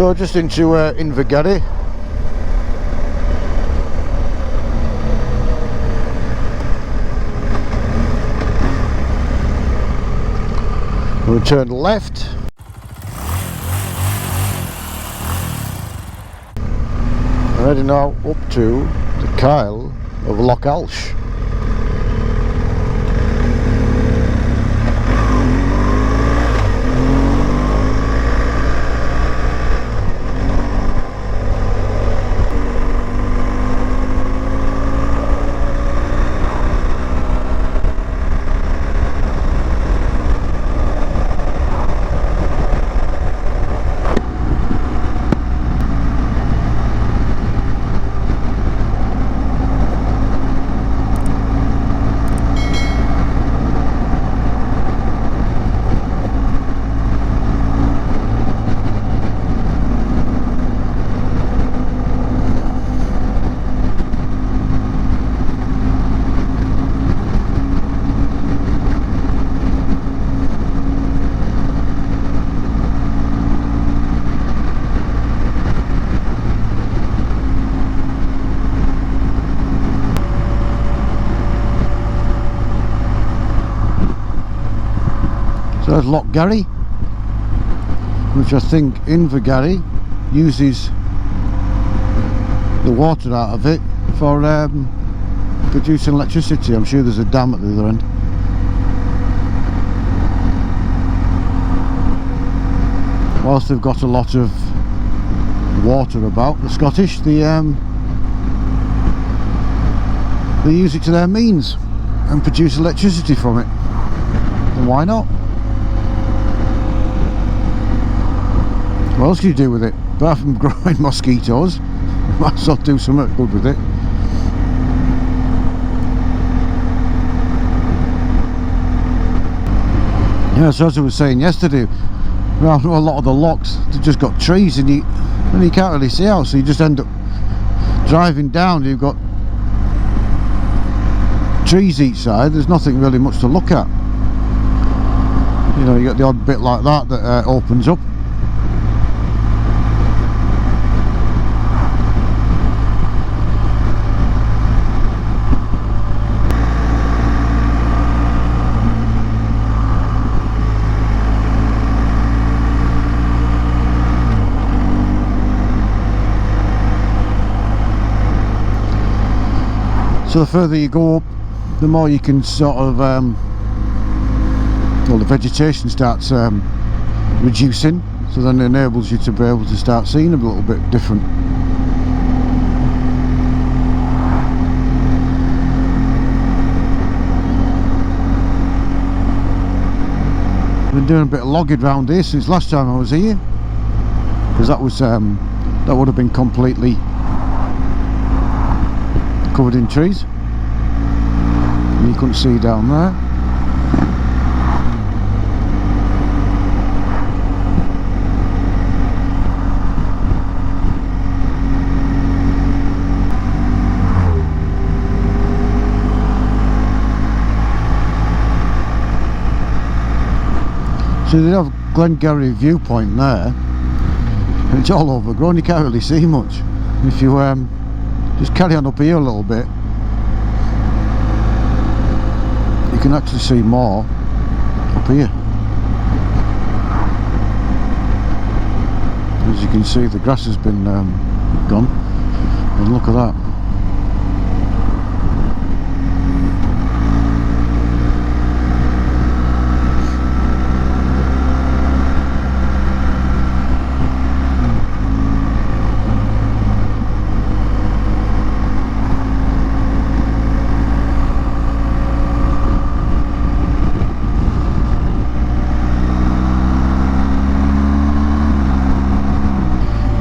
So just into Invergarry. We'll turn left. We're heading now up to the Kyle of Lochalsh. So there's Glengarry, which I think Invergarry uses the water out of it for producing electricity. I'm sure there's a dam at the other end. Whilst they've got a lot of water about, the Scottish, they use it to their means and produce electricity from it. And why not? What else can you do with it? Apart from growing mosquitoes, you might as well do something good with it. Yeah, so as I was saying yesterday, around a lot of the locks, they've just got trees and you can't really see out, so you just end up driving down, you've got trees each side, there's nothing really much to look at. You know, you got the odd bit like that that opens up. So the further you go up, the more you can sort of, well, the vegetation starts reducing, so then it enables you to be able to start seeing a little bit different. I've been doing a bit of logging around here since last time I was here, because that was that would have been completely covered in trees and you couldn't see down there. So they have Glengarry viewpoint there, and it's all overgrown, you can't really see much. If you just carry on up here a little bit, you can actually see more up here. As you can see, the grass has been gone, and look at that.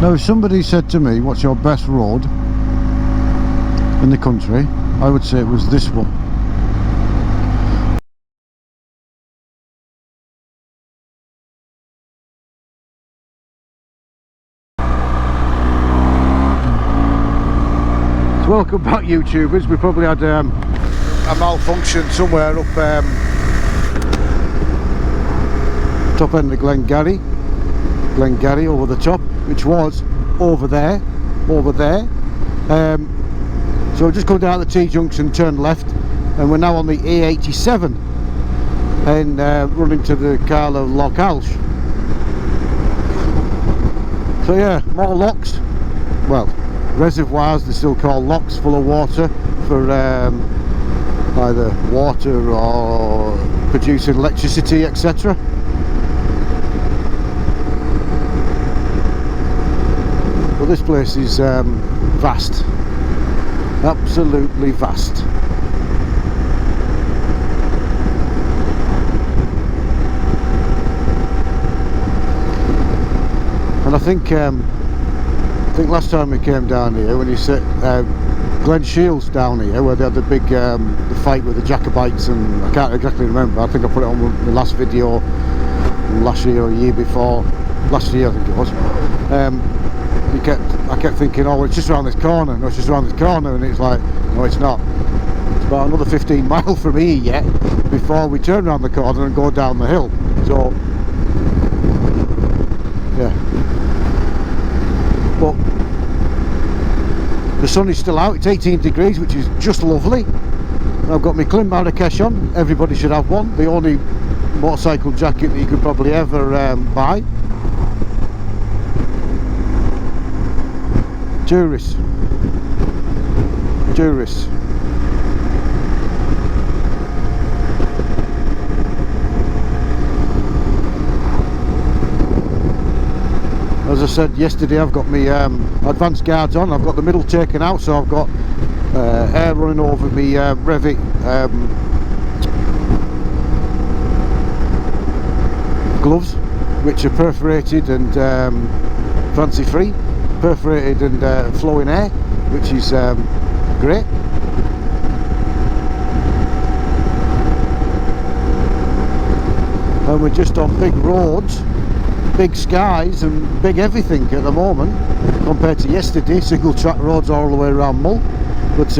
Now, if somebody said to me, what's your best road in the country, I would say it was this one. So welcome back, YouTubers. We probably had a malfunction somewhere up top end of Glengarry over the top. which was over there. So we've just come down the T-junction, turned left, and we're now on the A87 and running to the Kyle of Lochalsh. So yeah, more locks, well, reservoirs, they're still called locks, full of water for either water or producing electricity, etc. Well, this place is vast, absolutely vast. And I think last time we came down here, when you said Glengarry's down here, where they had the big the fight with the Jacobites, and I can't exactly remember. I think I put it on the last video last year or year before. Last year I think it was. I kept thinking, oh, it's just around this corner. No, it's just around this corner, and it's like, no, it's not. It's about another 15 miles from here yet before we turn around the corner and go down the hill. So yeah. But the sun is still out. It's 18 degrees, which is just lovely. I've got my Clint Marrakesh on. Everybody should have one. The only motorcycle jacket that you could probably ever buy. Tourists. As I said yesterday, I've got my advanced guards on. I've got the middle taken out, so I've got air running over me Revit gloves, which are perforated and fancy free, perforated and flowing air, which is great. And we're just on big roads, big skies and big everything at the moment compared to yesterday. Single track roads all the way around Mull, but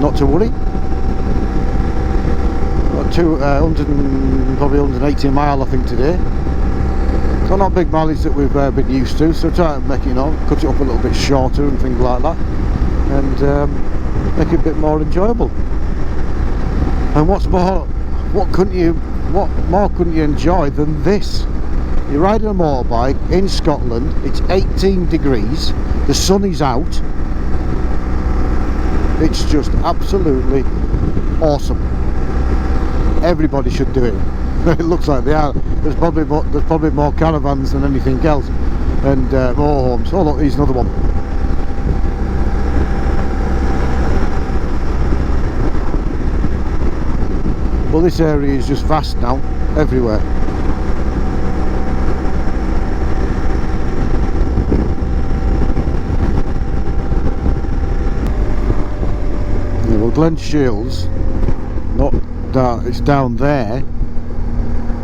not to worry. Got 200 probably 180 mile I think today, so not big mileage that we've been used to, so try to make it, cut it up a little bit shorter and things like that, and make it a bit more enjoyable. And what's more, what more couldn't you enjoy than this? You're riding a motorbike in Scotland, it's 18 degrees, the sun is out, it's just absolutely awesome. Everybody should do it. It looks like they are. There's probably more caravans than anything else, and motorhomes. Oh look, here's another one. Well, this area is just vast now, everywhere. Yeah, well, Glengarry's not that, it's down there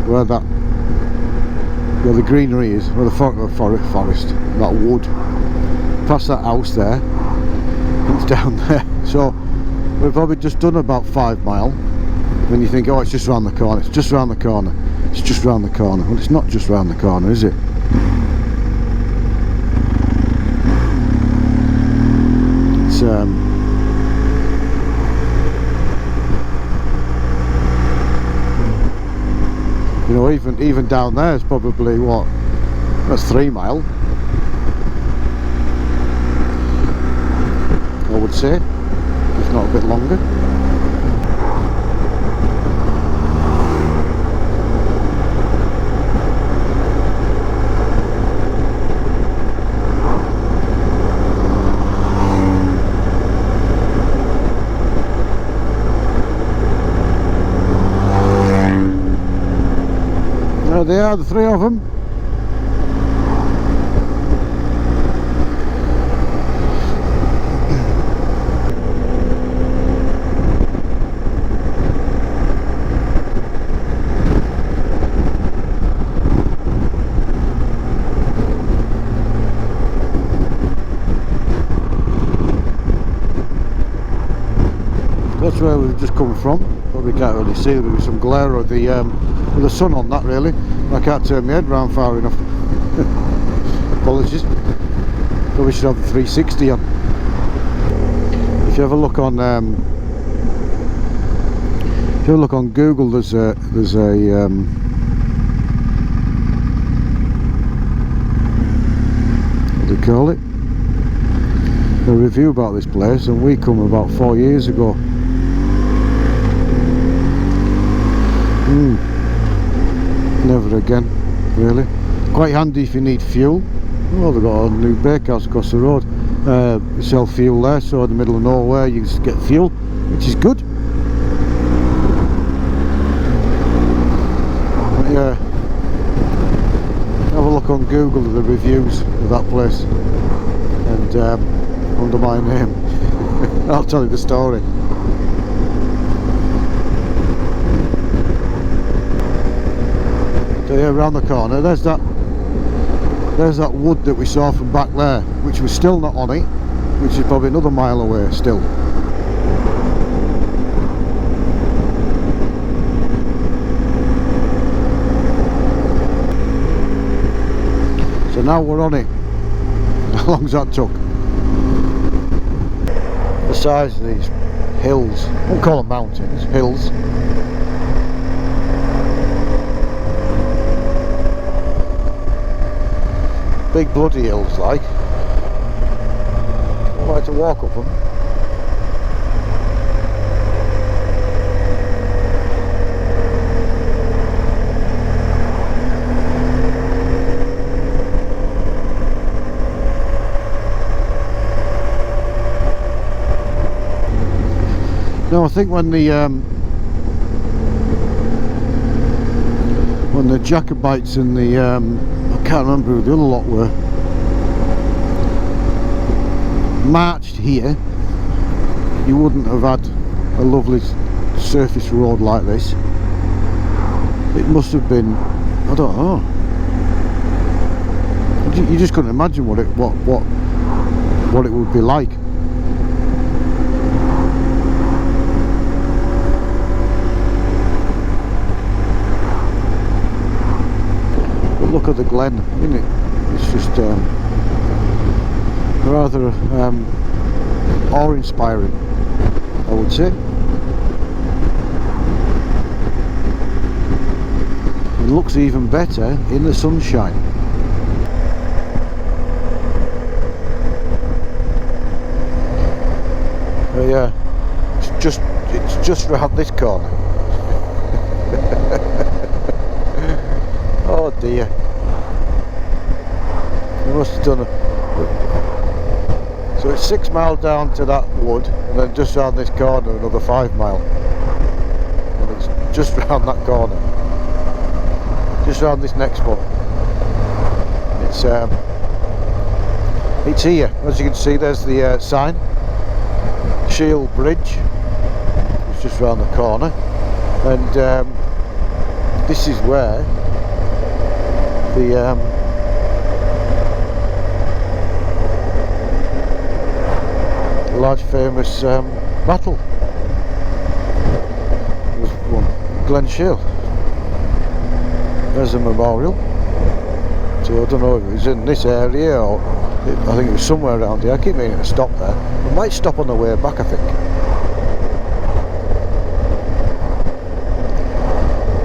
where the greenery is, where the forest, that wood. Past that house there, it's down there. So we've probably just done about 5 mile. When you think, oh, it's just round the corner, it's just round the corner, it's just round the corner. Well, it's not just round the corner, is it? It's you know, even down there is probably what? That's 3 mile, I would say, if not a bit longer. There they are, the 3 of them. That's where we've just come from. Probably can't really see, there was some glare of the sun on that really. I can't turn my head round far enough. Apologies. Probably should have the 360 on. If you have a look on Google, there's a what do you call it? A review about this place, and we come about 4 years ago. Never again, really. Quite handy if you need fuel. Oh, they've got a new bakehouse across the road. They sell fuel there, so in the middle of nowhere you just get fuel, which is good. But yeah, have a look on Google at the reviews of that place, and under my name I'll tell you the story. So yeah, around the corner there's that wood that we saw from back there, which was still not on it, which is probably another mile away still. So now we're on it. How long's that took? The size of these hills, I won't call them mountains, hills. Big bloody hills, like. I like to walk up them. No, I think when the Jacobites and the I can't remember who the other lot were, marched here, you wouldn't have had a lovely surface road like this. It must have been, I don't know, you just couldn't imagine what it would be like. But look at the glen, isn't it? It's just rather awe-inspiring, I would say. It looks even better in the sunshine. Yeah, it's just round this corner. Oh dear. We must have done a... So it's 6 miles down to that wood, and then just round this corner another 5 mile. And it's just round that corner. Just round this next one. It's here. As you can see, there's the sign. Shield Bridge. It's just round the corner. And this is where the large famous battle was won, Glengarry. There's a memorial. So I don't know if it was in this area or I think it was somewhere around here. I keep meaning to stop there. I might stop on the way back, I think.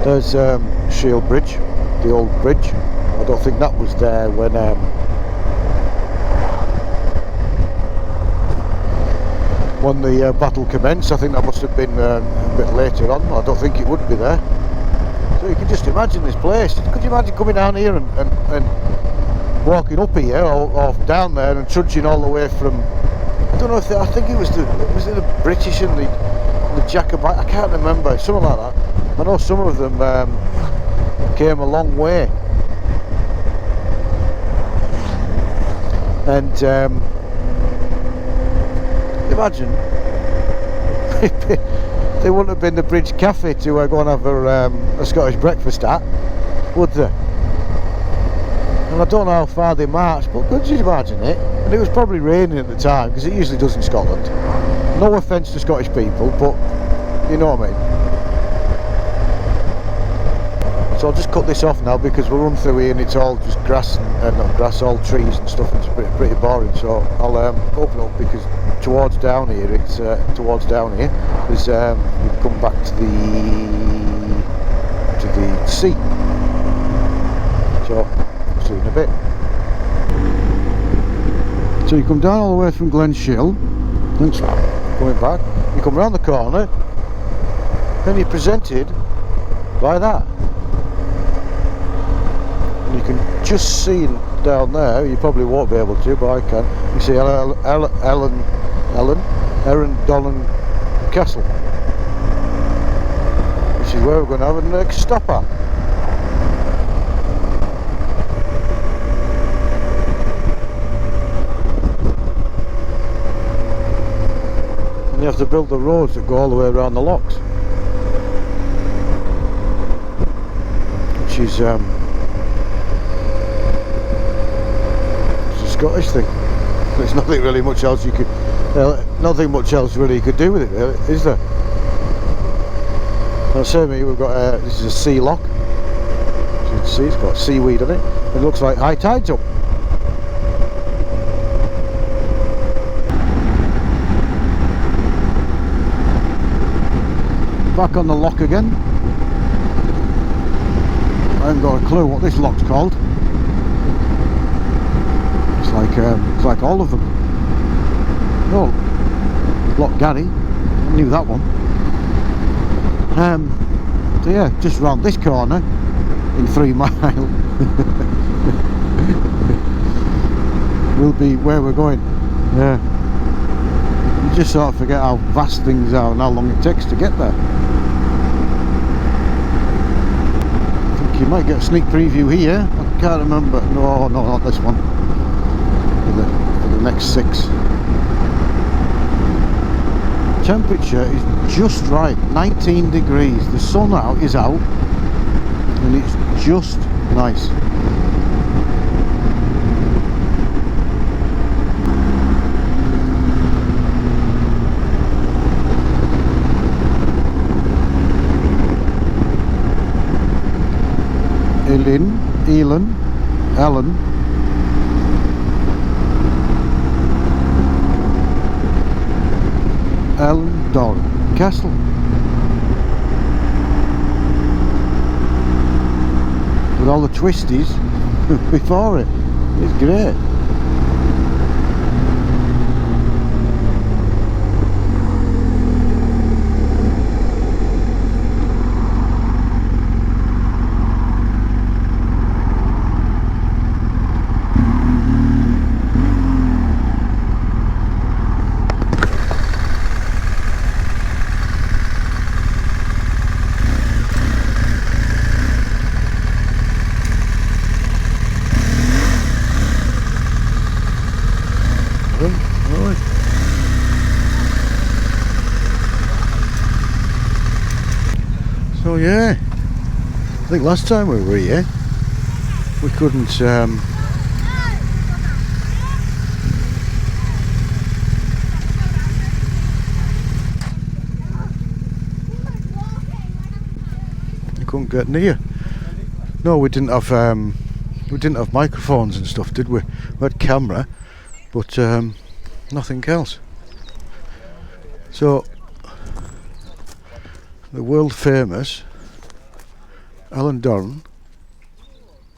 There's Shield Bridge, the old bridge. I don't think that was there when the battle commenced. I think that must have been a bit later on. I don't think it would be there. So you can just imagine this place. Could you imagine coming down here and walking up here or down there and trudging all the way from, I don't know if I think it was the British and the Jacobite, I can't remember, something like that. I know some of them came a long way. And imagine they wouldn't have been the Bridge Cafe to go and have a Scottish breakfast at, would they? And I don't know how far they marched, but could you imagine it? And it was probably raining at the time, because it usually does in Scotland. No offence to Scottish people, but you know what I mean. So I'll just cut this off now because we'll run through here and it's all just grass and not grass, all trees and stuff, and it's pretty boring. So I'll open up because towards down here, it's towards down here is we come back to the sea. So see you in a bit. So you come down all the way from Glenshill, going back, you come round the corner, then you're presented by that. And you can just see down there, you probably won't be able to, but I can. You see Eilean Donan Castle, which is where we're going to have a next stop at. You have to build the roads that go all the way around the locks, which is it's a Scottish thing. There's nothing really much else you could, nothing much else really you could do with it, really, is there? Now, certainly we've got this is a sea lock. As you can see, it's got seaweed on it. It looks like high tide's up. Back on the lock again. I haven't got a clue what this lock's called. It's like all of them. Oh, Glengarry. I knew that one. So yeah, just round this corner in 3 mile will be where we're going. Yeah. You just sort of forget how vast things are and how long it takes to get there. I think you might get a sneak preview here. I can't remember. No, not this one. For the next 6. Temperature is just right, 19 degrees. The sun is out, and it's just nice. Eilean Donan Castle. With all the twisties before it. It's great. So yeah, I think last time we were here we couldn't you couldn't get near. No, we didn't have microphones and stuff, did we? We had camera, but nothing else. So the world famous Eilean Donan,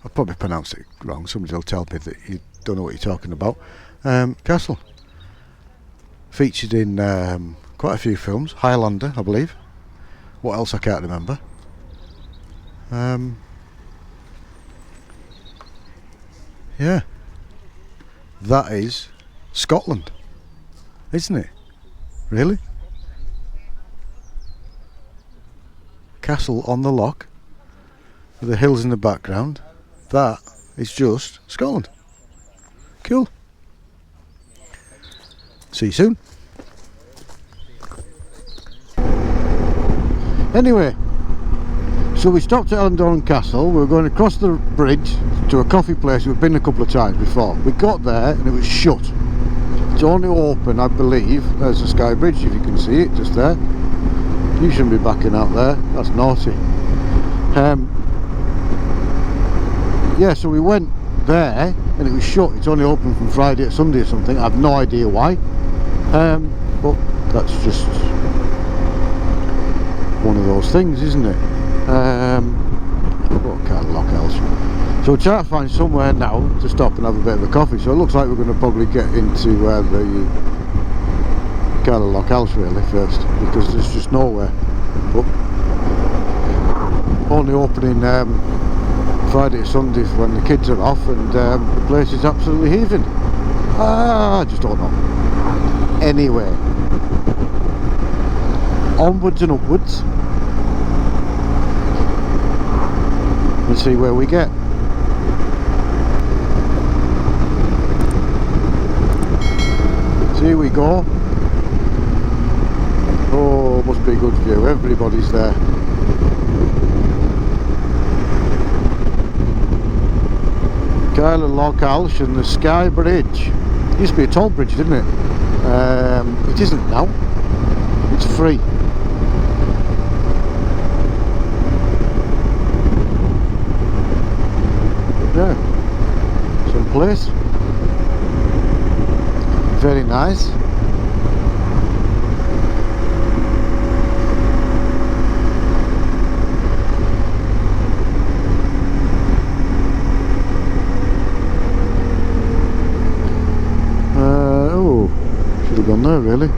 I probably pronounced it wrong, somebody will tell me that you don't know what you're talking about, castle. Featured in quite a few films, Highlander I believe, what else I can't remember. Yeah, that is Scotland, isn't it? Really? Castle on the loch with the hills in the background. That is just Scotland. Cool. See you soon. Anyway, so we stopped at Eilean Donan Castle. We were going across the bridge to a coffee place we've been a couple of times before. We got there and it was shut. It's only open, I believe. There's the Skye Bridge, if you can see it, just there. You shouldn't be backing out there, that's naughty. yeah, so we went there and it was shut. It's only open from Friday to Sunday or something. I have no idea why, but that's just one of those things, isn't it? What Kyle of Lochalsh. So we're trying to find somewhere now to stop and have a bit of a coffee. So it looks like we're going to probably get into the Kyle of Lochalsh really first, because there's just nowhere. But only opening Friday to Sunday when the kids are off, and the place is absolutely heaving. I just don't know. Anyway, onwards and upwards. Let's see where we get. So here we go. Oh, must be a good view. Everybody's there. Kyle of Lochalsh and the Skye Bridge. It used to be a toll bridge, didn't it? It isn't now. It's free. Yeah, some place. Very nice. Oh, should have gone there really.